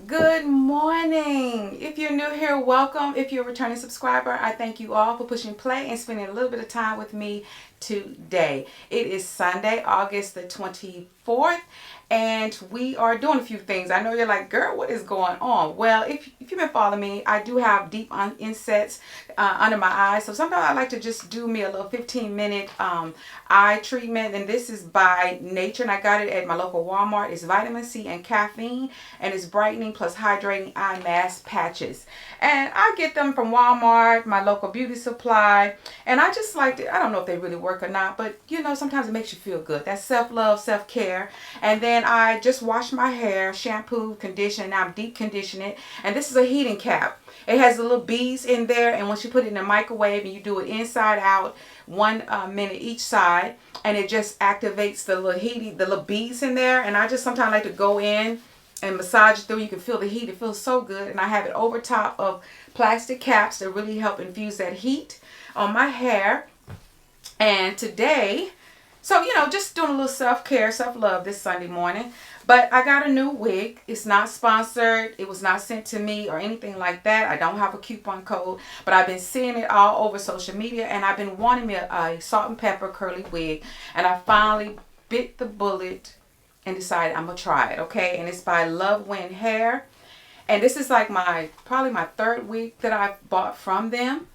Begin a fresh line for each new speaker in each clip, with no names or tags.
Good morning. If you're new here, welcome. If you're a returning subscriber, I thank you all for pushing play and spending a little bit of time with me today. It is Sunday, August the 24th, and we are doing a few things. I know you're like, girl, what is going on? Well, if you've been following me, I do have deep insets under my eyes. So sometimes I like to just do me a little 15-minute eye treatment, and this is by Nature, and I got it at my local Walmart. It's vitamin C and caffeine, and it's brightening plus hydrating eye mask patches. And I get them from Walmart, my local beauty supply, and I just like to, I don't know if they really work or not, but you know, sometimes it makes you feel good. That's self-love, self-care. And then I just wash my hair, shampoo, condition, now I'm deep conditioning it. And this is a heating cap. It has the little beads in there, and once you put it in the microwave and you do it inside out, 1 minute each side, and it just activates the little heating, the little beads in there. And I just sometimes like to go in and massage it through. You can feel the heat. It feels so good. And I have it over top of plastic caps that really help infuse that heat on my hair. And today, so you know, just doing a little self-care, self-love this Sunday morning. But I got a new wig. It's not sponsored. It was not sent to me or anything like that. I don't have a coupon code, but I've been seeing it all over social media, and I've been wanting me a salt and pepper curly wig, and I finally bit the bullet and decided I'm gonna try it. Okay, and it's by Luvwinhair, and this is like probably my 3rd wig that I've bought from them.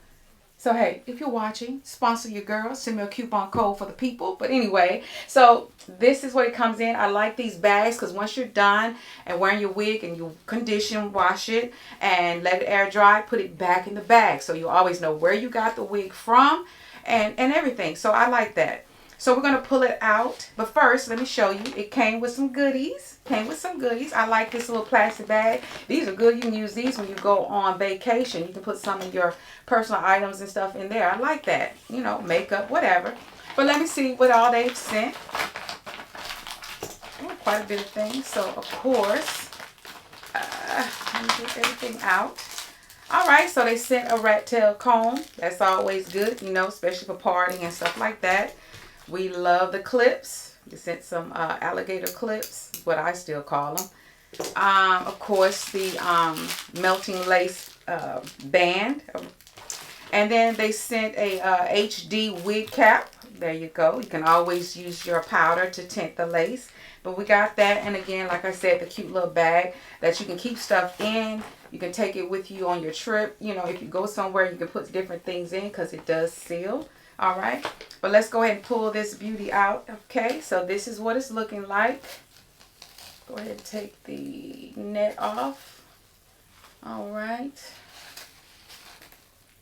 So, hey, if you're watching, sponsor your girl. Send me a coupon code for the people. But anyway, so this is what it comes in. I like these bags because once you're done and wearing your wig and you condition, wash it, and let it air dry, put it back in the bag. So you always know where you got the wig from and everything. So I like that. So we're going to pull it out. But first, let me show you. It came with some goodies. I like this little plastic bag. These are good. You can use these when you go on vacation. You can put some of your personal items and stuff in there. I like that. You know, makeup, whatever. But let me see what all they've sent. Oh, quite a bit of things. So, of course, let me get everything out. All right, so they sent a rat tail comb. That's always good, you know, especially for partying and stuff like that. We love the clips. They sent some alligator clips, what I still call them. Of course, the melting lace band. And then they sent a HD wig cap. There you go. You can always use your powder to tint the lace. But we got that. And again, like I said, the cute little bag that you can keep stuff in. You can take it with you on your trip. You know, if you go somewhere, you can put different things in because it does seal. All right, but let's go ahead and pull this beauty out. Okay, so this is what it's looking like. Go ahead and take the net off. All right,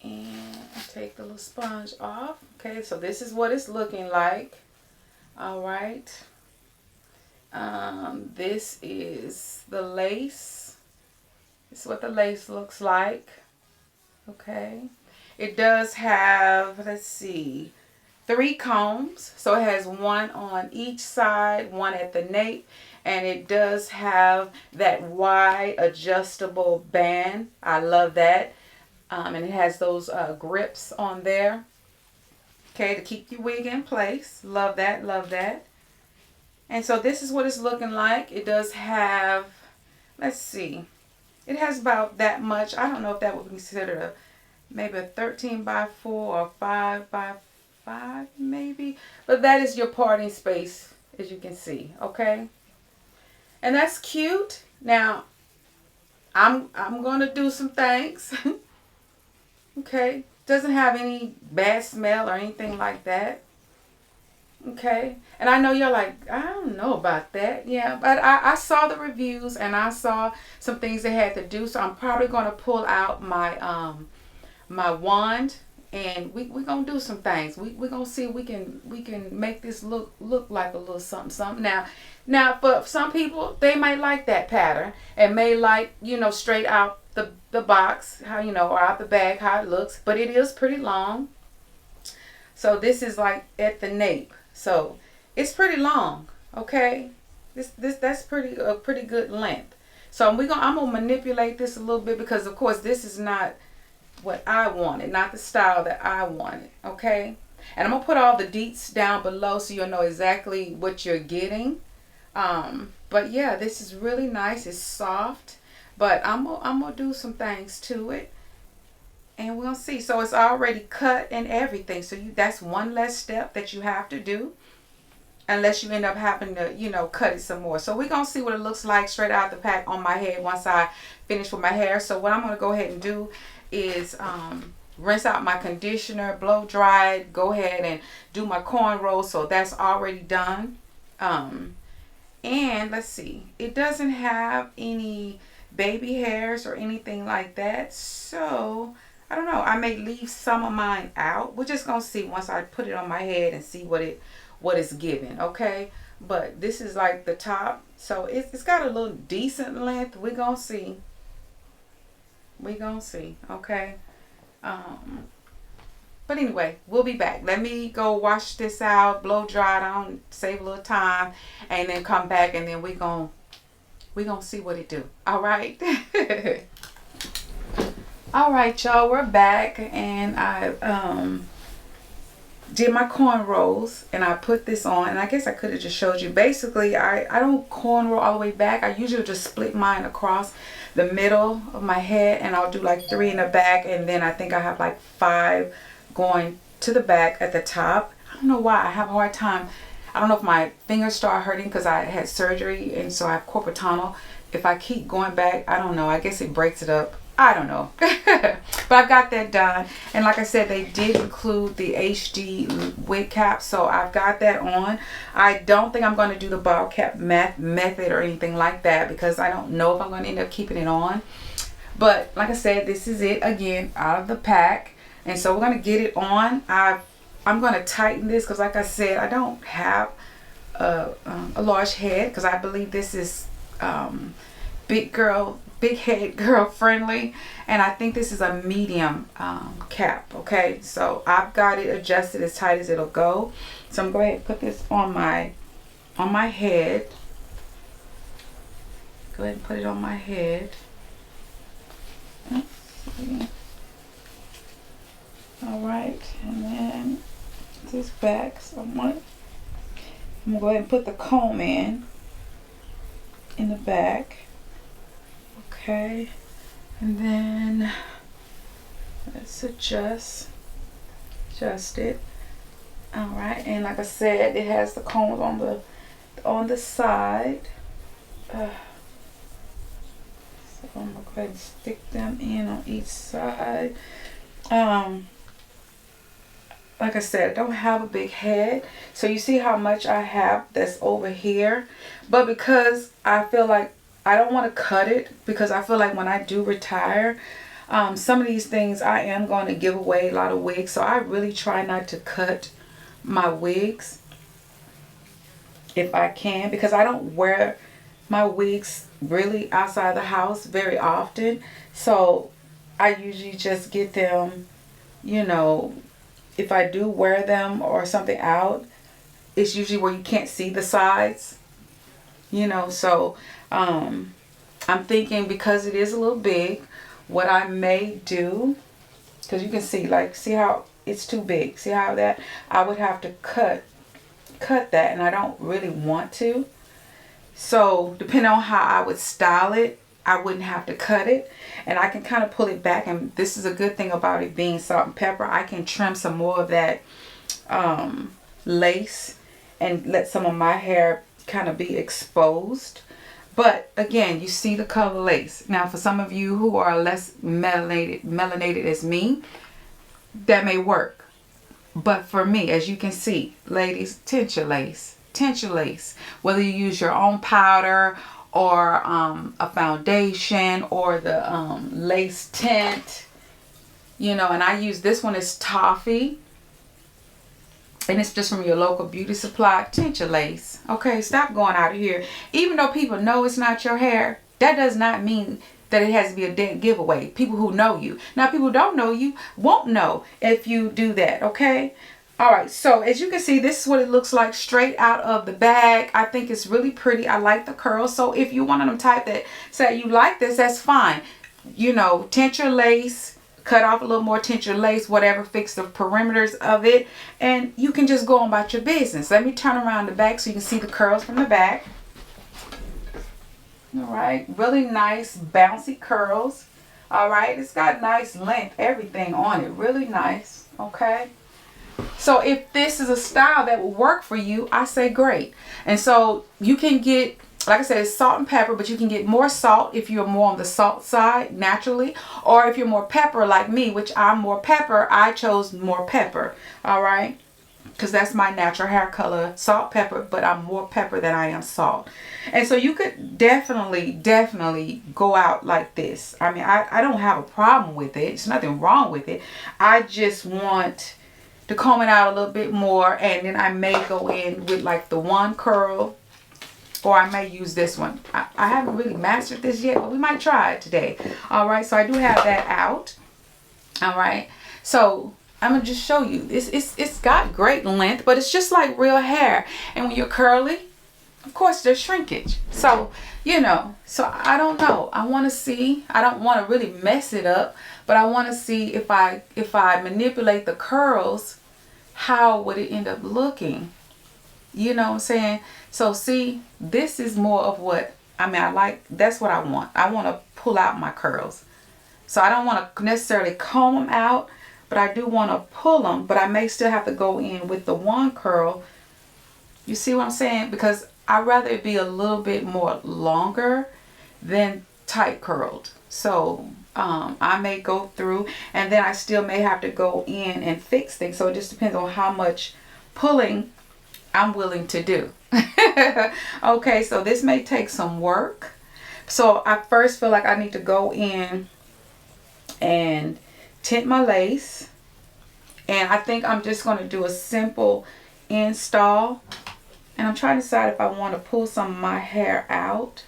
and take the little sponge off. Okay, so this is what it's looking like. All right, this is the lace. This is what the lace looks like. Okay. It does have, let's see, 3 combs. So it has 1 on each side, 1 at the nape. And it does have that wide adjustable band. I love that. And it has those grips on there. Okay, to keep your wig in place. Love that, love that. And so this is what it's looking like. It does have, let's see, it has about that much. I don't know if that would be considered maybe a 13 by 4 or 5 by 5 maybe. But that is your parting space, as you can see. Okay. And that's cute. Now, I'm going to do some things. Okay. Doesn't have any bad smell or anything like that. Okay. And I know you're like, I don't know about that. Yeah. But I saw the reviews and I saw some things they had to do. So I'm probably going to pull out my my wand, and we're gonna do some things. We're gonna see if we can make this look like a little something. Now for some people, they might like that pattern and may like, you know, straight out the box, how, you know, or out the bag, how it looks. But it is pretty long. So this is like at the nape, so it's pretty long. Okay, that's a pretty good length. So I'm gonna manipulate this a little bit because of course this is not what I wanted, not the style that I wanted. Okay, and I'm gonna put all the deets down below so you'll know exactly what you're getting. But yeah, this is really nice. It's soft, But I'm gonna do some things to it, and we'll see. So it's already cut and everything. So that's one less step that you have to do, unless you end up having to, you know, cut it some more. So we're going to see what it looks like straight out of the pack on my head once I finish with my hair. So what I'm going to go ahead and do is rinse out my conditioner, blow dry it, go ahead and do my cornrows. So that's already done. And let's see, it doesn't have any baby hairs or anything like that. So I don't know, I may leave some of mine out. We're just going to see once I put it on my head and see what it's giving, okay? But this is like the top, so it's got a little decent length. We're gonna see, okay? But anyway, we'll be back. Let me go wash this out, blow dry it on, save a little time, and then come back, and then we're gonna see what it do. All right. All right, y'all, we're back, and I did my cornrows, and I put this on, and I guess I could have just showed you. Basically, I don't cornrow all the way back. I usually just split mine across the middle of my head, and I'll do like 3 in the back, and then I think I have like 5 going to the back at the top. I don't know why I have a hard time. I don't know if my fingers start hurting because I had surgery, and so I have corporate tunnel. If I keep going back, I don't know. I guess it breaks it up. I don't know. But I've got that done. And like I said, they did include the HD wig cap. So I've got that on. I don't think I'm going to do the ball cap method or anything like that, because I don't know if I'm going to end up keeping it on. But like I said, this is it again out of the pack. And so we're going to get it on. I'm going to tighten this because like I said, I don't have a large head, because I believe this is big head girl friendly, and I think this is a medium cap. Okay, so I've got it adjusted as tight as it'll go. So I'm going to go ahead and put this on my head. Go ahead and put it on my head. All right, and then this back somewhat. I'm going to go ahead and put the comb in the back. Okay, and then let's adjust it. All right, and like I said, it has the combs on the side. So I'm gonna go ahead and stick them in on each side. Like I said, I don't have a big head, so you see how much I have that's over here. But because I feel like I don't want to cut it, because I feel like when I do retire, some of these things I am going to give away, a lot of wigs. So I really try not to cut my wigs if I can, because I don't wear my wigs really outside the house very often. So I usually just get them, you know, if I do wear them or something out, it's usually where you can't see the sides, you know. So I'm thinking, because it is a little big, what I may do, because you can see, like, see how it's too big, see how that I would have to cut that, and I don't really want to. So depending on how I would style it, I wouldn't have to cut it, and I can kind of pull it back. And this is a good thing about it being salt and pepper. I can trim some more of that lace and let some of my hair kind of be exposed. But again, you see the color lace. Now, for some of you who are less melanated as me, that may work. But for me, as you can see, ladies, tint your lace. Tint your lace. Whether you use your own powder or a foundation or the lace tint, you know. And I use this one as toffee, and it's just from your local beauty supply. Tint your lace. Okay, stop going out of here. Even though people know it's not your hair, that does not mean that it has to be a dead giveaway. People who know you. Now, people who don't know you won't know if you do that, okay? All right, so as you can see, this is what it looks like straight out of the bag. I think it's really pretty. I like the curls. So if you're one of them type that say you like this, that's fine. You know, tint your lace, cut off a little more, tint your lace, whatever, fix the perimeters of it, and you can just go on about your business. Let me turn around the back so you can see the curls from the back. All right, really nice bouncy curls. All right, it's got nice length, everything on it, really nice. Okay, so if this is a style that will work for you, I say great. And so you can get, like I said, it's salt and pepper, but you can get more salt if you're more on the salt side naturally, or if you're more pepper like me, which I'm more pepper, I chose more pepper. All right, because that's my natural hair color, salt, pepper, but I'm more pepper than I am salt. And so you could definitely go out like this. I mean, I don't have a problem with it. There's nothing wrong with it. I just want to comb it out a little bit more, and then I may go in with like the one curl, or I may use this one. I haven't really mastered this yet, but we might try it today. All right, so I do have that out. All right, so I'm gonna just show you. It's got great length, but it's just like real hair. And when you're curly, of course there's shrinkage. So, you know, so I don't know. I want to see. I don't want to really mess it up, but I want to see if I manipulate the curls, how would it end up looking? You know what I'm saying? So see, this is more of what I mean. I like, that's what I want. I want to pull out my curls. So I don't want to necessarily comb them out, but I do want to pull them, but I may still have to go in with the one curl. You see what I'm saying? Because I'd rather it be a little bit more longer than tight curled. So I may go through, and then I still may have to go in and fix things. So it just depends on how much pulling I'm willing to do. Okay, so this may take some work. So I first feel like I need to go in and tint my lace, and I think I'm just going to do a simple install, and I'm trying to decide if I want to pull some of my hair out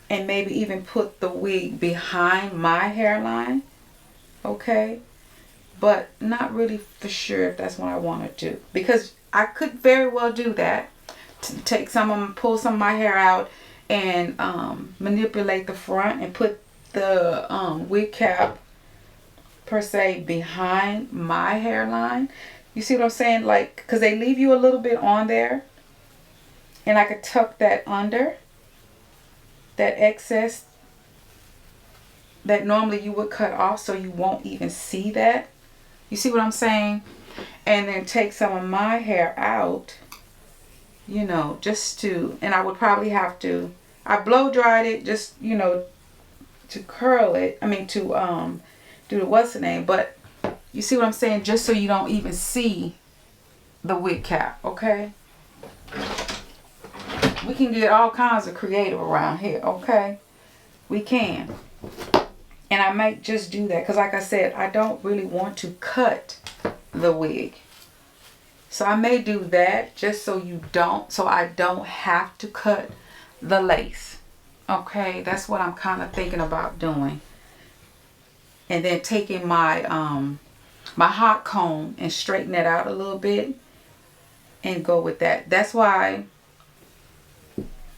and maybe even put the wig behind my hairline. Okay, but not really for sure if that's what I want to do, because I could very well do that, to take some of them, pull some of my hair out, and manipulate the front and put the wig cap per se behind my hairline. You see what I'm saying? Like, because they leave you a little bit on there, and I could tuck that under, that excess that normally you would cut off, so you won't even see that. You see what I'm saying? And then take some of my hair out, you know, just to, and I would probably have to, I blow dried it just, you know, to curl it. I mean, to do the what's the name, but you see what I'm saying? Just so you don't even see the wig cap. Okay, we can get all kinds of creative around here. Okay, we can. And I might just do that because, like I said, I don't really want to cut the wig. So I may do that just so I don't have to cut the lace. Okay, that's what I'm kind of thinking about doing. And then taking my my hot comb and straighten it out a little bit and go with that. That's why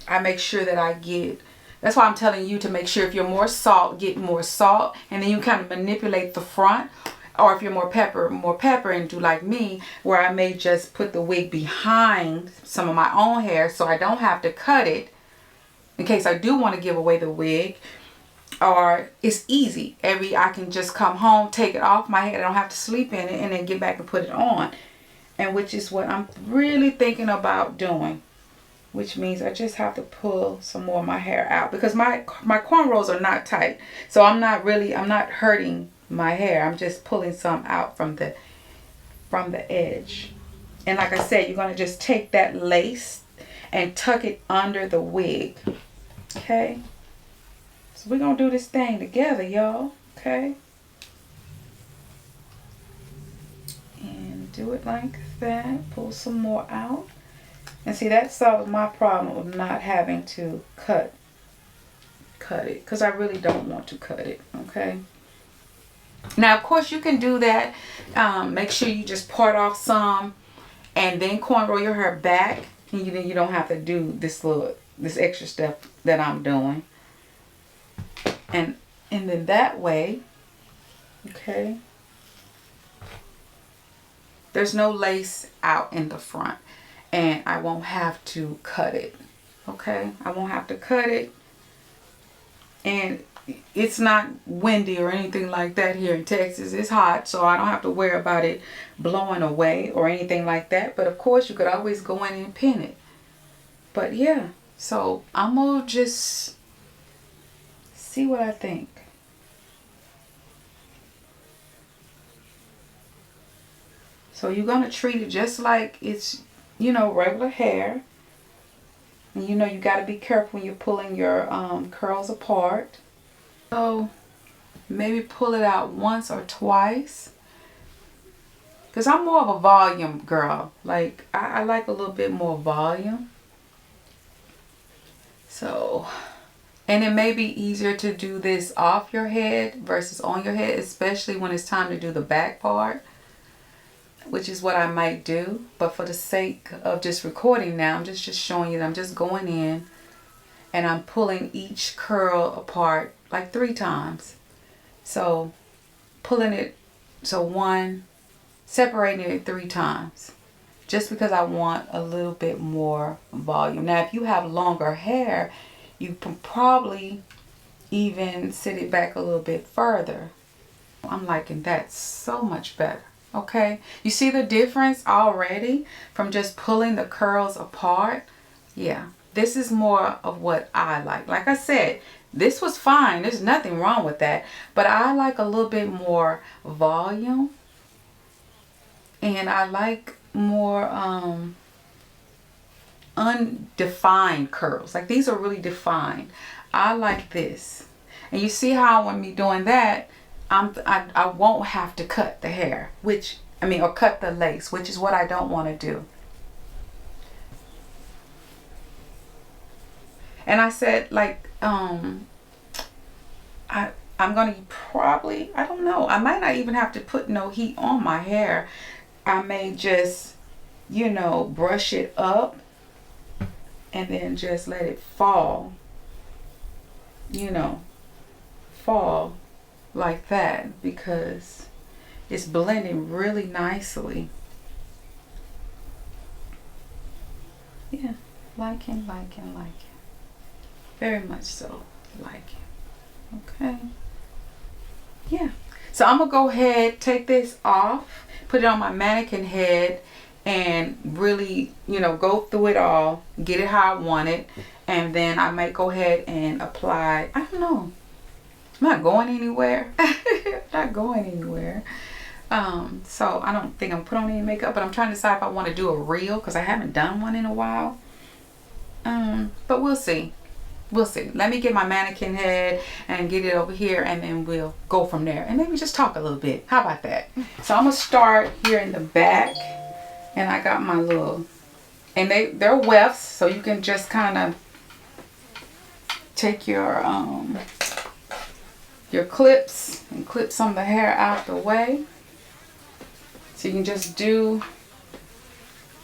I make sure that I get, that's why I'm telling you to make sure if you're more salt, get more salt, and then you kind of manipulate the front. Or if you're more pepper, and do like me, where I may just put the wig behind some of my own hair so I don't have to cut it in case I do want to give away the wig. Or it's easy. I can just come home, take it off my head. I don't have to sleep in it, and then get back and put it on. And which is what I'm really thinking about doing. Which means I just have to pull some more of my hair out, because my cornrows are not tight. So I'm not hurting my hair. I'm just pulling some out from the edge. And like I said, you're going to just take that lace and tuck it under the wig. Okay? So we're going to do this thing together, y'all. Okay? And do it like that. Pull some more out. And see, that solves my problem of not having to cut it, because I really don't want to cut it. Okay? Now, of course, you can do that. Make sure you just part off some and then cornrow your hair back. And then you don't have to do this extra step that I'm doing. And then that way, okay, there's no lace out in the front. And I won't have to cut it. Okay, I won't have to cut it. And it's not windy or anything like that here in Texas. It's hot, so I don't have to worry about it blowing away or anything like that. But of course, you could always go in and pin it. But yeah, so I'm gonna just see what I think. So you're gonna treat it just like it's, you know, regular hair. And you know you gotta be careful when you're pulling your curls apart. So maybe pull it out once or twice. Because I'm more of a volume girl. Like, I like a little bit more volume. So, and it may be easier to do this off your head versus on your head, especially when it's time to do the back part, which is what I might do. But for the sake of just recording now, I'm just showing you that I'm just going in and I'm pulling each curl apart like 3 times. So pulling it, so 1, separating it 3 times, just because I want a little bit more volume. Now, if you have longer hair, you can probably even sit it back a little bit further. I'm liking that so much better. Okay, you see the difference already from just pulling the curls apart? Yeah, this is more of what I like. Like I said, this was fine. There's nothing wrong with that. But I like a little bit more volume. And I like more undefined curls. Like, these are really defined. I like this. And you see how when me doing that, I won't have to cut the hair, or cut the lace, which is what I don't want to do. And I said, like, I'm going to probably, I don't know, I might not even have to put no heat on my hair. I may just, you know, brush it up and then just let it fall, you know, fall like that, because it's blending really nicely. Yeah, liking. Very much so, liking. Okay. Yeah. So I'm gonna go ahead, take this off, put it on my mannequin head, and really, you know, go through it all, get it how I want it, and then I might go ahead and apply. I don't know. I'm not going anywhere. Not going anywhere. So I don't think I'm put on any makeup, but I'm trying to decide if I want to do a reel, because I haven't done one in a while. But we'll see. We'll see. Let me get my mannequin head and get it over here, and then we'll go from there. And maybe just talk a little bit. How about that? So I'm going to start here in the back. And I got my little, and they're wefts, so you can just kind of take your clips and clip some of the hair out the way. So you can just do,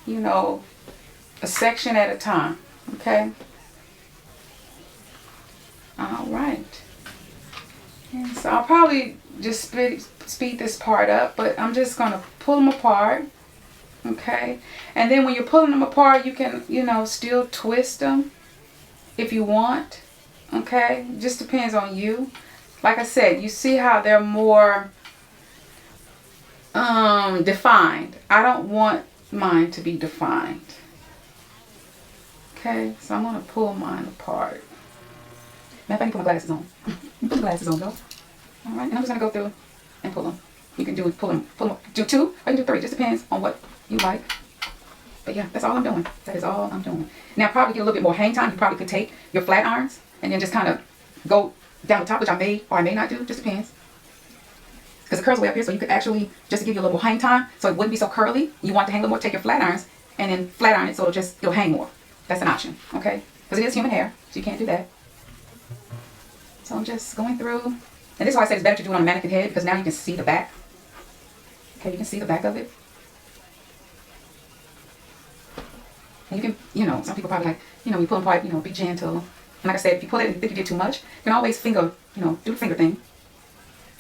you know, a section at a time. Okay. All right. And so I'll probably just speed this part up, but I'm just going to pull them apart. Okay. And then when you're pulling them apart, you can, you know, still twist them if you want. Okay. Just depends on you. Like I said, you see how they're more defined. I don't want mine to be defined. Okay. So I'm going to pull mine apart. Now, if I can put my glasses on. Put the glasses on, though. All right, and I'm just going to go through and pull them. You can do pull them, do 2 or you can do 3. Just depends on what you like. But yeah, that's all I'm doing. That is all I'm doing. Now, probably get a little bit more hang time. You probably could take your flat irons and then just kind of go down the top, which I may or I may not do. Just depends. Because the curls are way up here, so you could actually, just to give you a little more hang time, so it wouldn't be so curly. You want to hang a little more, take your flat irons and then flat iron it so it'll hang more. That's an option, okay? Because it is human hair, so you can't do that. So I'm just going through, and this is why I say it's better to do it on a mannequin head, because now you can see the back. Okay, you can see the back of it. And you can, you know, some people probably like, you know, you pull them apart, you know, be gentle. And like I said, if you pull it and think you did too much, you can always finger, you know, do the finger thing.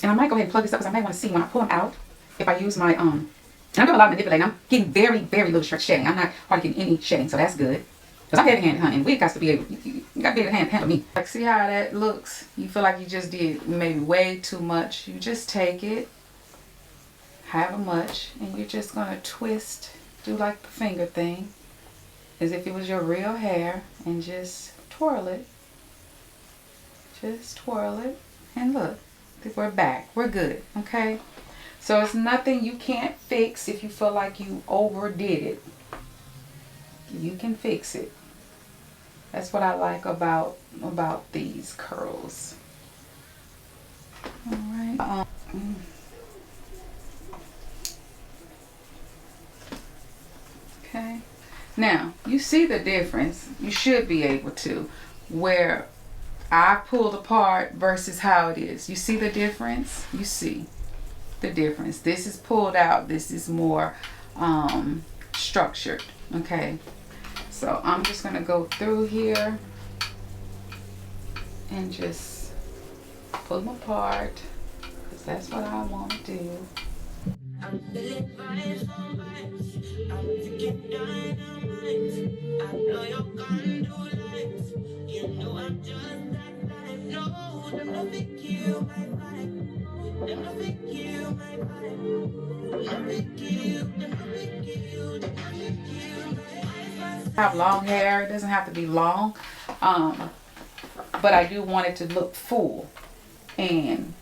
And I might go ahead and plug this up, because I may want to see when I pull them out, if I use my, and I'm doing a lot of manipulating. I'm getting very, very little shedding. I'm not hardly getting any shedding, so that's good. Because I'm heavy-handed, honey, and we got to be able, you got to be able to handle me. Like, see how that looks? You feel like you just did maybe way too much. You just take it, however much, and you're just going to twist, do like the finger thing, as if it was your real hair, and just twirl it. Just twirl it, and look, we're back. We're good, okay? So it's nothing you can't fix if you feel like you overdid it. You can fix it. That's what I like about these curls. All right. Okay. Now, you see the difference. You should be able to. Where I pulled apart versus how it is. You see the difference? You see the difference. This is pulled out. This is more structured. Okay. So I'm just going to go through here and just pull them apart, because that's what I want to do. I'm feeling vibes on vibes. I'm thinking dynamite. I know you're gonna do lights. You know I'm just that type. No, them no fit kill my vibe. Them no fit kill my vibe. Them fit kill. Them no fit kill. Them no fit kill my vibe. I have long hair. It doesn't have to be long, but I do want it to look full, and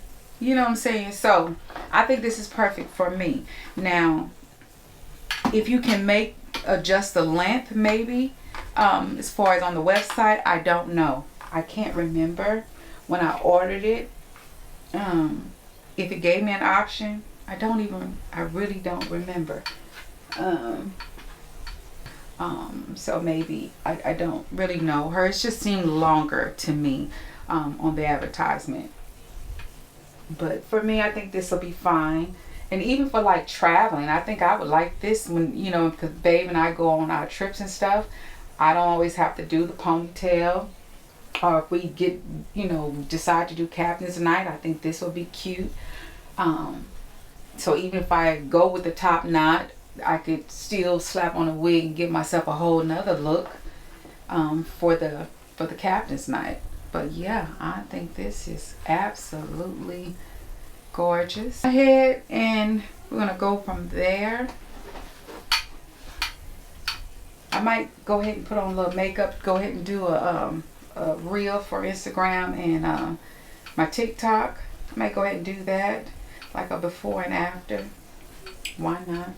you know what I'm saying? So I think this is perfect for me. Now, if you can adjust the length, maybe, as far as on the website, I don't know. I can't remember when I ordered it. If it gave me an option, I really don't remember. So maybe, I don't really know. Hers just seemed longer to me, on the advertisement. But for me, I think this will be fine. And even for like traveling, I think I would like this when, you know, because Babe and I go on our trips and stuff. I don't always have to do the ponytail. Or if we get, you know, decide to do captain's night, I think this will be cute. So even if I go with the top knot, I could still slap on a wig and give myself a whole nother look for the captain's night. But yeah, I think this is absolutely gorgeous. Go ahead and we're gonna go from there. I might go ahead and put on a little makeup, go ahead and do a reel for Instagram and my TikTok. I might go ahead and do that, like a before and after. Why not?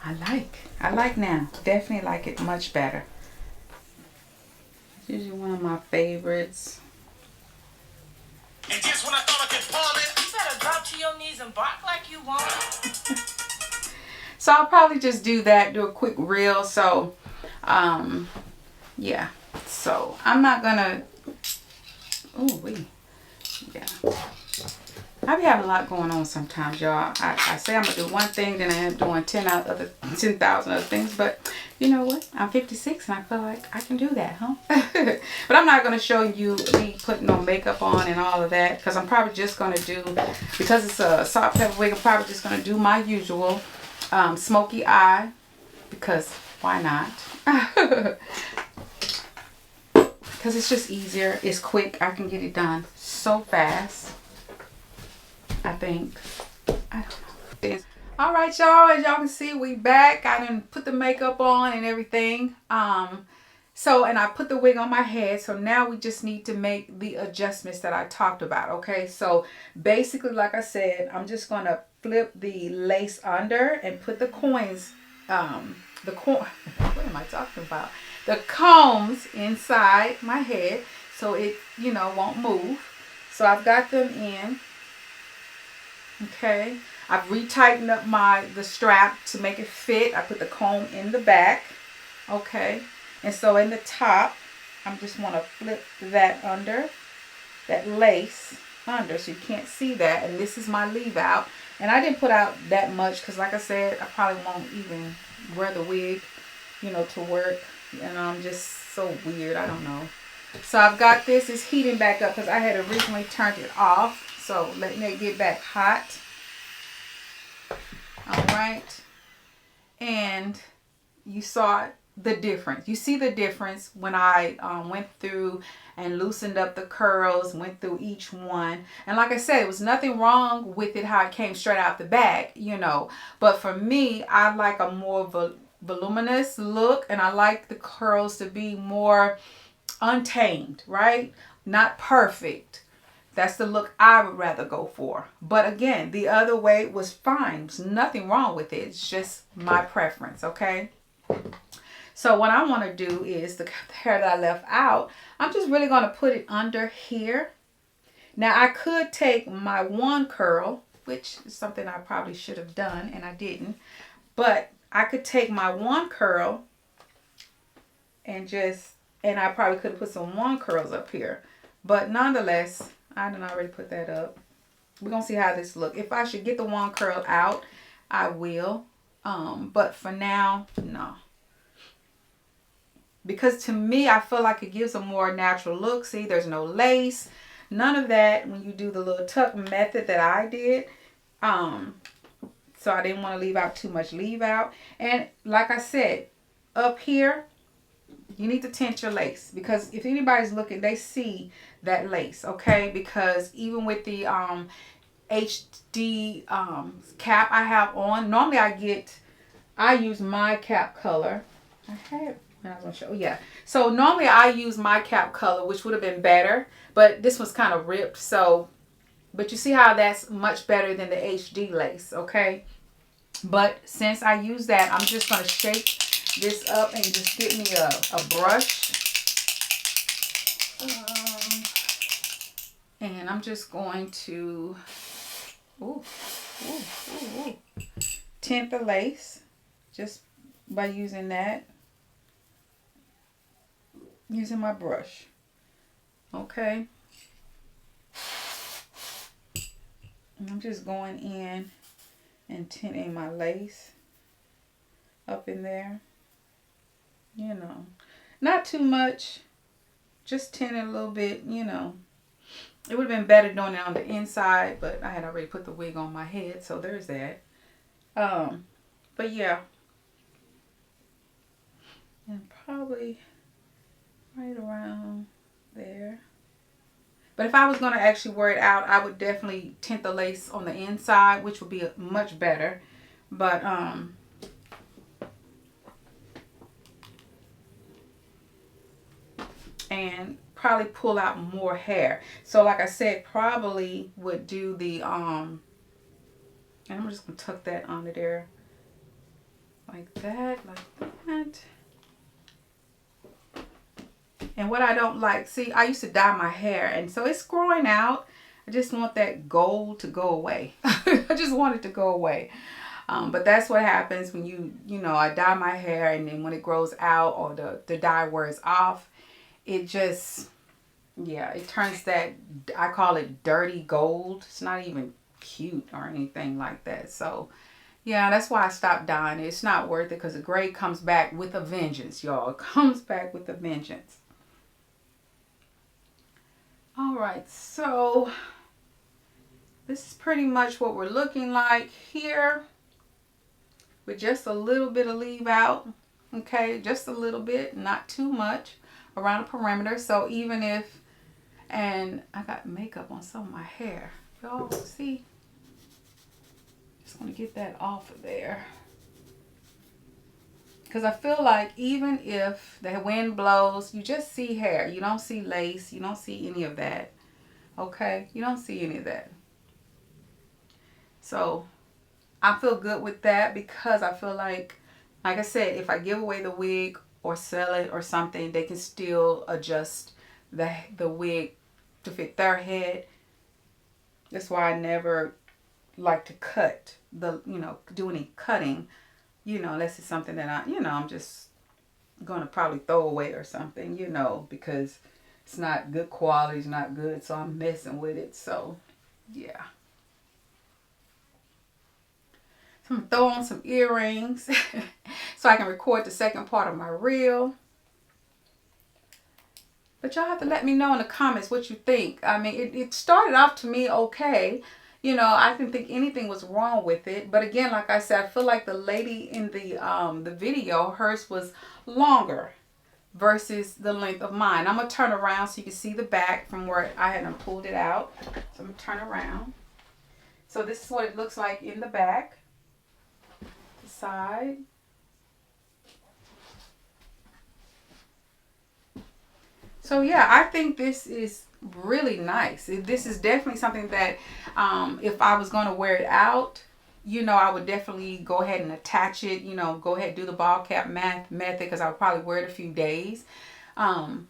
I like now. Definitely like it much better. It's usually one of my favorites.
And just when I thought I could palm it, you better drop to your knees and bark like you want.
So I'll probably just do that, do a quick reel. So, yeah. So I'm not gonna. Oh, yeah. I be having a lot going on sometimes, y'all. I say I'm going to do one thing, then I end up doing 10,000 other things. But you know what? I'm 56 and I feel like I can do that, huh? But I'm not going to show you me putting no makeup on and all of that. Because I'm probably just going to do, because it's a salt pepper wig, I'm probably just going to do my usual smoky eye. Because why not? Because it's just easier. It's quick. I can get it done so fast. I think. I don't know. All right, y'all. As y'all can see, we back. I didn't put the makeup on and everything. And I put the wig on my head. So now we just need to make the adjustments that I talked about. Okay. So basically, like I said, I'm just going to flip the lace under and put the coins, what am I talking about? The combs inside my head so it, you know, won't move. So I've got them in. Okay, I've retightened up the strap to make it fit. I put the comb in the back. Okay, and so in the top, I'm just want to flip that under, that lace under, so you can't see that. And this is my leave out. And I didn't put out that much because, like I said, I probably won't even wear the wig, you know, to work. And I'm just so weird. I don't know. So I've got this. It's heating back up because I had originally turned it off. So let me get back hot. All right. and you saw the difference. You see the difference when I went through and loosened up the curls, went through each one. And like I said, it was nothing wrong with it how it came straight out the back, you know. But for me, I like a more voluminous look, and I like the curls to be more untamed, right? Not perfect. That's the look I would rather go for. But again, the other way was fine. There's nothing wrong with it. It's just my preference, okay? So what I want to do is the hair that I left out, I'm just really going to put it under here. Now I could take my one curl, which is something I probably should have done and I didn't. But I could take my one curl and I probably could have put some one curls up here. But nonetheless, I didn't already put that up. We're going to see how this look. If I should get the one curl out, I will. But for now, no. Because to me, I feel like it gives a more natural look. See, there's no lace. None of that when you do the little tuck method that I did. So I didn't want to leave out too much leave out. And like I said, up here, you need to tint your lace. Because if anybody's looking, they see that lace, okay? Because even with the HD cap I have on, normally I use my cap color. I was gonna show, yeah. So normally I use my cap color, which would have been better, but this was kind of ripped. So, but you see how that's much better than the HD lace, okay? But since I use that, I'm just gonna shake this up and just get me a brush. And I'm just going to tint the lace just by using that. Using my brush. Okay. And I'm just going in and tinting my lace up in there. You know, not too much. Just tint it a little bit, you know. It would have been better doing it on the inside, but I had already put the wig on my head, so there's that. But yeah. And probably right around there. But if I was going to actually wear it out, I would definitely tint the lace on the inside, which would be much better. But and probably pull out more hair. So like I said, probably would do the and I'm just going to tuck that under there like that, like that. And what I don't like, see, I used to dye my hair, and so it's growing out. I just want that gold to go away. I just want it to go away. But that's what happens when you know, I dye my hair, and then when it grows out or the dye wears off, it just, yeah, it turns that, I call it dirty gold. It's not even cute or anything like that. So, yeah, that's why I stopped dyeing it. It's not worth it because the gray comes back with a vengeance, y'all. It comes back with a vengeance. Alright, so this is pretty much what we're looking like here with just a little bit of leave out, okay, just a little bit, not too much around the perimeter. So even if, and I got makeup on some of my hair, y'all see, just going to get that off of there. Because I feel like even if the wind blows, you just see hair. You don't see lace. You don't see any of that. Okay? You don't see any of that. So, I feel good with that because I feel like I said, if I give away the wig or sell it or something, they can still adjust the wig to fit their head. That's why I never like to cut do any cutting. Unless it's something that I'm just going to probably throw away or something, because it's not good quality, it's not good, so I'm messing with it. So, yeah. So I'm going to throw on some earrings so I can record the second part of my reel. But y'all have to let me know in the comments what you think. I mean, it started off to me okay. You know, I didn't think anything was wrong with it. But again, like I said, I feel like the lady in the video, hers was longer versus the length of mine. I'm gonna turn around so you can see the back from where I hadn't pulled it out. So I'm gonna turn around. So this is what it looks like in the back, the side. So yeah, I think this is really nice. This is definitely something that if I was going to wear it out, you know, I would definitely go ahead and attach it, you know, go ahead and do the ball cap method because I would probably wear it a few days. Um,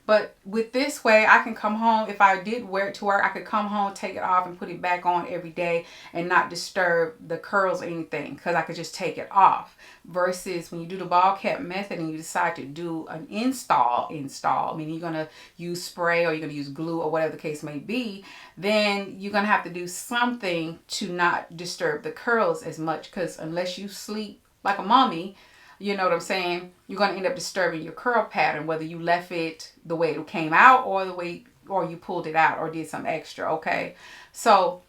But with this way, I can come home. If I did wear it to work, I could come home, take it off, and put it back on every day and not disturb the curls or anything because I could just take it off. Versus when you do the ball cap method and you decide to do an install, meaning you're going to use spray or you're going to use glue or whatever the case may be, then you're going to have to do something to not disturb the curls as much because unless you sleep like a mommy, you know what I'm saying, you're going to end up disturbing your curl pattern, whether you left it the way it came out or the way, or you pulled it out or did some extra, okay? So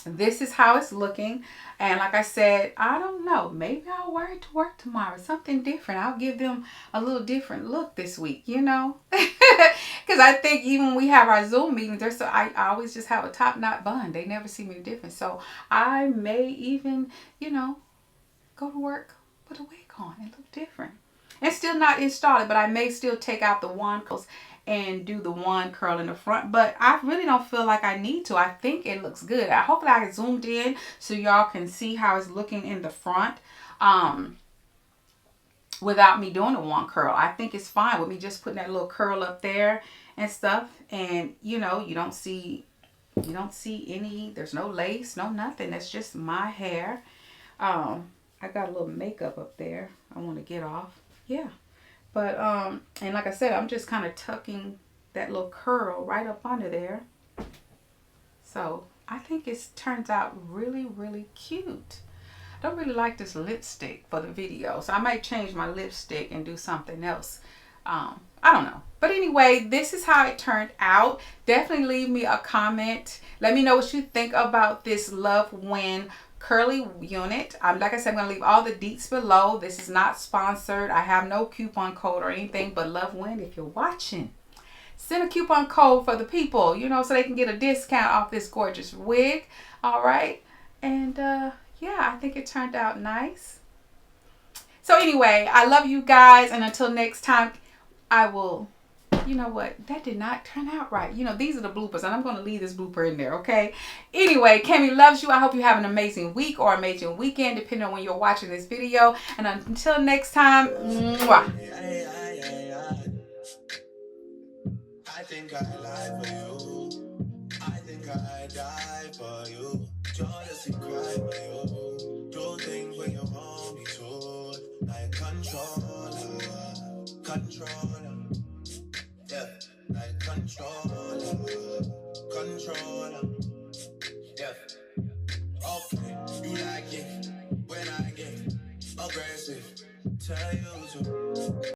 this is how it's looking. And like I said, I don't know, maybe I'll wear it to work tomorrow, something different. I'll give them a little different look this week, you know? Because I think even when we have our Zoom meetings, I always just have a top knot bun. They never see me different. So I may even, you know, go to work with a wig on and look different. And still not install it, but I may still take out the one curls and do the one curl in the front. But I really don't feel like I need to. I think it looks good. Hopefully I zoomed in so y'all can see how it's looking in the front without me doing the one curl. I think it's fine with me just putting that little curl up there and stuff. And you know, you don't see any, there's no lace, no nothing. That's just my hair. I got a little makeup up there I want to get off. Yeah. But, and like I said, I'm just kind of tucking that little curl right up under there. So, I think it turns out really, really cute. I don't really like this lipstick for the video. So, I might change my lipstick and do something else. I don't know. But anyway, this is how it turned out. Definitely leave me a comment. Let me know what you think about this Luvwinhair curly unit. Like I said, I'm going to leave all the deets below. This is not sponsored. I have no coupon code or anything, but Luvwinhair, if you're watching, send a coupon code for the people, you know, so they can get a discount off this gorgeous wig. All right. And yeah, I think it turned out nice. So anyway, I love you guys. And until next time, I will... You know what? That did not turn out right. You know, these are the bloopers, and I'm going to leave this blooper in there, okay? Anyway, Kammy loves you. I hope you have an amazing week or amazing weekend, depending on when you're watching this video. And until next time, mwah. I think I lie for you. I think I die for you. Jealousy cry for you. Do things when you want me to. Like controller. Yeah, like controller. Yeah. Okay, you like it when I get aggressive. Tell you to.